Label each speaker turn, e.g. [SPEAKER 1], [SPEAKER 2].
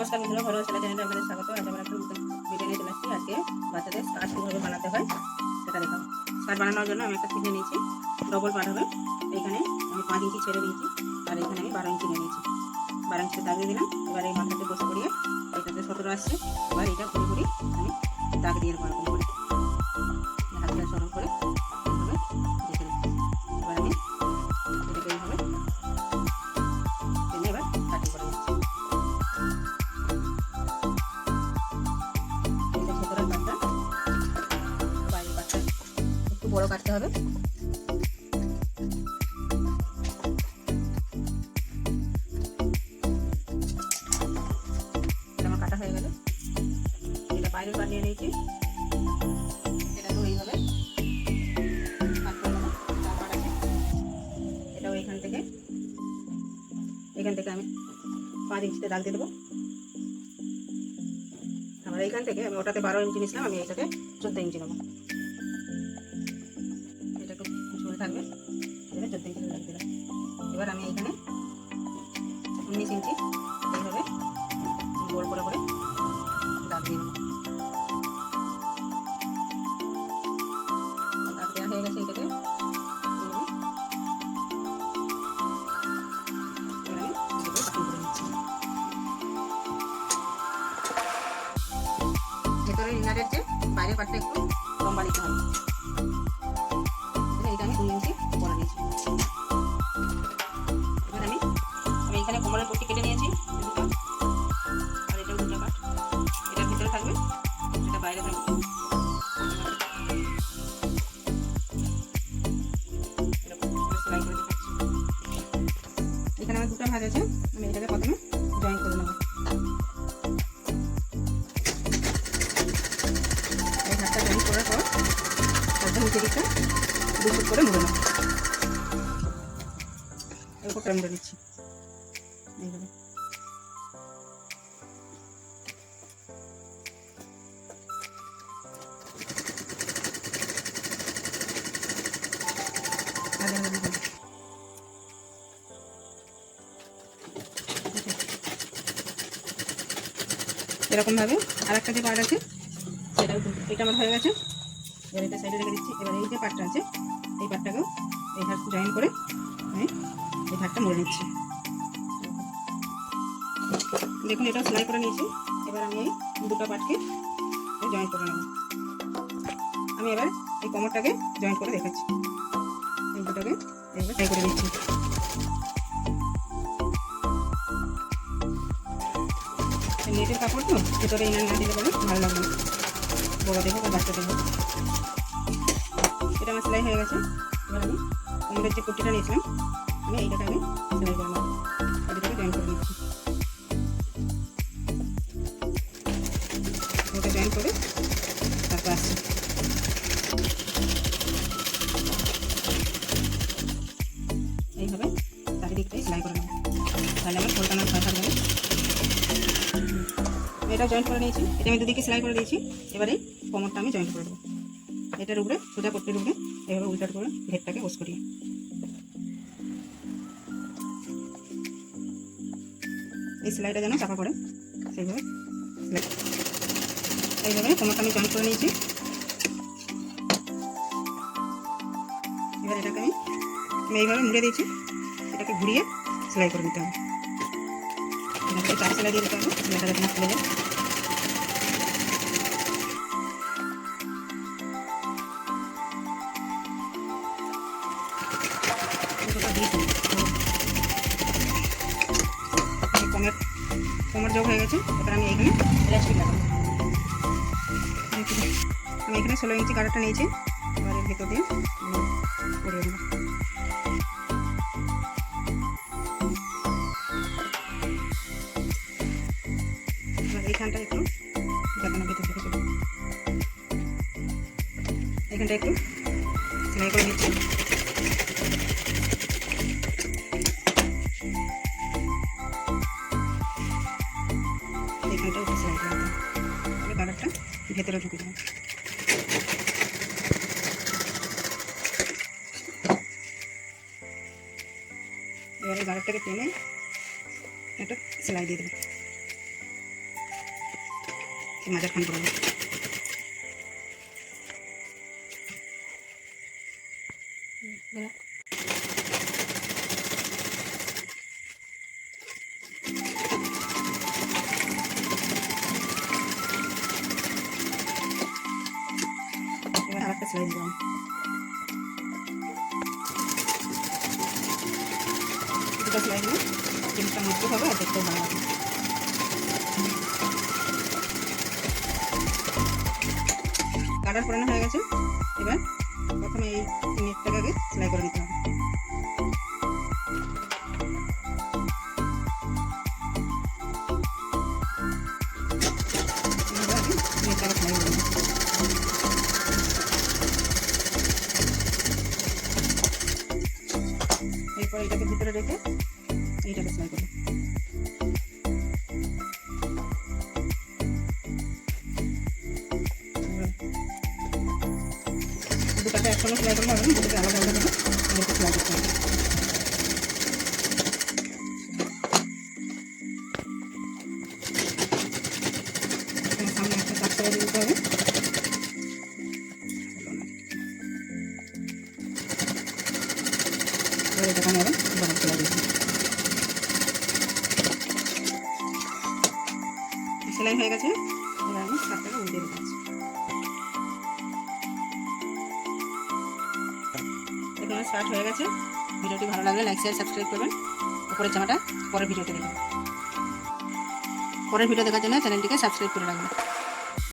[SPEAKER 1] নমস্কার বন্ধুরা, ঘরোয়া ছেলে চ্যানেলে আপনাদের স্বাগত। আজ আমরা একটা নতুন ভিডিও নিয়ে চলে আসছি। আজকে বাচ্চাদের স্কার্ট কীভাবে বানাতে হয় সেটা দেখাবো। স্কার্ট বানানোর জন্য আমি একটা ছিঁড়ে নিয়েছি, ডবল পার্ট হবে। এইখানে আমি 5 ইঞ্চি ছেড়ে নিয়েছি, আর এখানে আমি 12 ইঞ্চি নিয়ে নিয়েছি। 12 ইঞ্চিতে দাগ দিয়ে দিলাম। এবার এই মাথাতে বসে করিয়ে এটাতে 17 আসছে। এবার এটা ঘুরি ঘুরি আমি দাগ দিয়ে দেবো এরকম করে, হাতটা সরল করে এইভাবে দেখে নিচ্ছি। এবার আমি এটাকে এইভাবে টেনে এবার কাটিং করে নিচ্ছি। বড় কাটতে হবে। আমার কাটা হয়ে গেল। এটা বাইরের পাট নিয়ে নিয়েছি, এটাকেও এইভাবে কাট করে নেবো। এটাও এখান থেকে আমি 5 ইঞ্চিতে দাগ দিয়ে দেবো। আবার এইখান থেকে আমি ওটাতে 12 ইঞ্চি নিয়েছিলাম, আমি এইটাতে 14 ইঞ্চি নেবো। এটা একটু ঝুল থাকবে, 14 ইঞ্চি দাগ দিলাম। এবার আমি এইখানে 19 ইঞ্চি এইভাবে গোল করে করে দাগ দিয়ে নেবো। দাগ দেওয়া হয়ে গেছে এটাতে। ভেতরের ইনারের যে বাইরের পাটটা একটু লম্বা নিতে হবে। এইটা আমি 2 ইঞ্চি করে নিয়েছি। এবার আমি এখানে কোমরের পট্টি কেটে নিয়েছি দুটো, আর এটাও দুটো পাট। এটার ভিতরে থাকবে, এটা বাইরে থাকবে। সেলাই করে দেখাচ্ছি। এখানে আমার দুটো ভাঁজ আছে, আমি এটাকে প্রথমে জয়েন করে নেব। এই হাতটা জয়েন করার পর হাতটা নিচে দিকটা 2 ফুট করে মুড়ে নেব। এরপরটা মুড়ে নিচ্ছি এইভাবে। এরকম ভাবে আর একটা যে পার্ট আছে সেটাও এটা আমার হয়ে গেছে। এবার এটা সাইডে রেখে দিচ্ছি। এবার এই যে পার্টটা আছে এই পার্টটাকেও এই হাত জয়েন করে আমি এই হাতটা মুড়ে নিচ্ছি। দেখুন এটা সেলাই করে নিয়েছি। এবার আমি এই দুটো পার্টকে জয়েন করে নেব। আমি এবার এই কোমরটাকে জয়েন করে দেখাচ্ছি। এই দুটোকে এইভাবে সেলাই করে নিচ্ছি। নেটের কাপড় তো, ভেতরে ইনার না দিলে বলে ভালো লাগবে না, বড় দেবো বা বাচ্চা দেবো। এটা আমার সেলাই হয়ে গেছে। এবার আমি কোমরের যে পট্টিটা নিয়েছিলাম আমি এইটাকে আমি সেলাই করে নেব। এটাকে জয়েন করে নিচ্ছি। ওটা জয়েন করে তারপর আসছি। এইভাবে চারিদিকটাই সেলাই করে নেব, তাহলে আমার কোলটানোর ভয় থাকবে না। এটা জয়েন্ট করে নিয়েছি, এটা আমি দুদিকে সেলাই করে দিয়েছি। এবারে কোমরটা আমি জয়েন্ট করে দেবো। এটার উপরে সোজা পট্টির উপরে এইভাবে উল্টাট করে ঘেরটাকে বস করিয়ে এই সেলাইটা যেন চাপা পড়ে সেইভাবে সেলাই। এইভাবে কোমরটা আমি জয়েন্ট করে নিয়েছি। এবার এটাকে আমি এইভাবে মুড়ে দিয়েছি, এটাকে ঘুরিয়ে সেলাই করে নিতে হবে। এটাকে 4 সেলাই দিয়ে দিতে হবে, সেলাইটা যাতে না খুলে যায়। কোমর যোগ হয়ে গেছে। এবার আমি এখানে ইলাস্টিক লাগাবো। আমি এখানে 16 ইঞ্চি কাটারটা নিয়েছি। এবার এর ভেতর দিয়ে পরিয়ে দেবো। এবার এইখানটা একটু যাতে না ভেতর থেকে চলে, এইখানটা একটু সেলাই করে নিচ্ছি। এইখানটা একটু সেলাই করে দিতে হবে, কালারটা ভেতরে ঢুকে যাবে। এবারে গাড়ারটাকে টেনে একটা সেলাই দিয়ে দেবো। মাঝখান করে এবার আরেকটা সেলাই দিলাম। দুটো সেলাই দিলে জিনিসটা মজবুত হবে আর দেখতেও ভালো হবে। কাটার পরানো হয়ে গেছে। এবার প্রথমে এই নেটটাকে আগে সেলাই করে নিতে হবে। নেটটাকে সেলাই করে নিতে হবে। এরপর এটাকে ভিতরে রেখে এইটাকে সেলাই করবো। দুটাকে একসঙ্গে সেলাই করলে হবে না, দুটোকে আলাদা আলাদা করে এটাকে সেলাই করতে হবে। সামনে একটা কাজ করে দিতে হবে। এবার এটাকে আমি আবার ডবল সেলাই দিতে হবে। সেলাই হয়ে গেছে। এবার আমি শার্টটাকে উল্টে দিচ্ছি। দেখুন স্টার্ট হয়ে গেছে। ভিডিওটি ভালো লাগলে লাইক শেয়ার সাবস্ক্রাইব করবেন। উপরের জামাটা পরের ভিডিওতে দেখবেন। পরের ভিডিও দেখার জন্য চ্যানেলটিকে সাবস্ক্রাইব করে রাখবেন।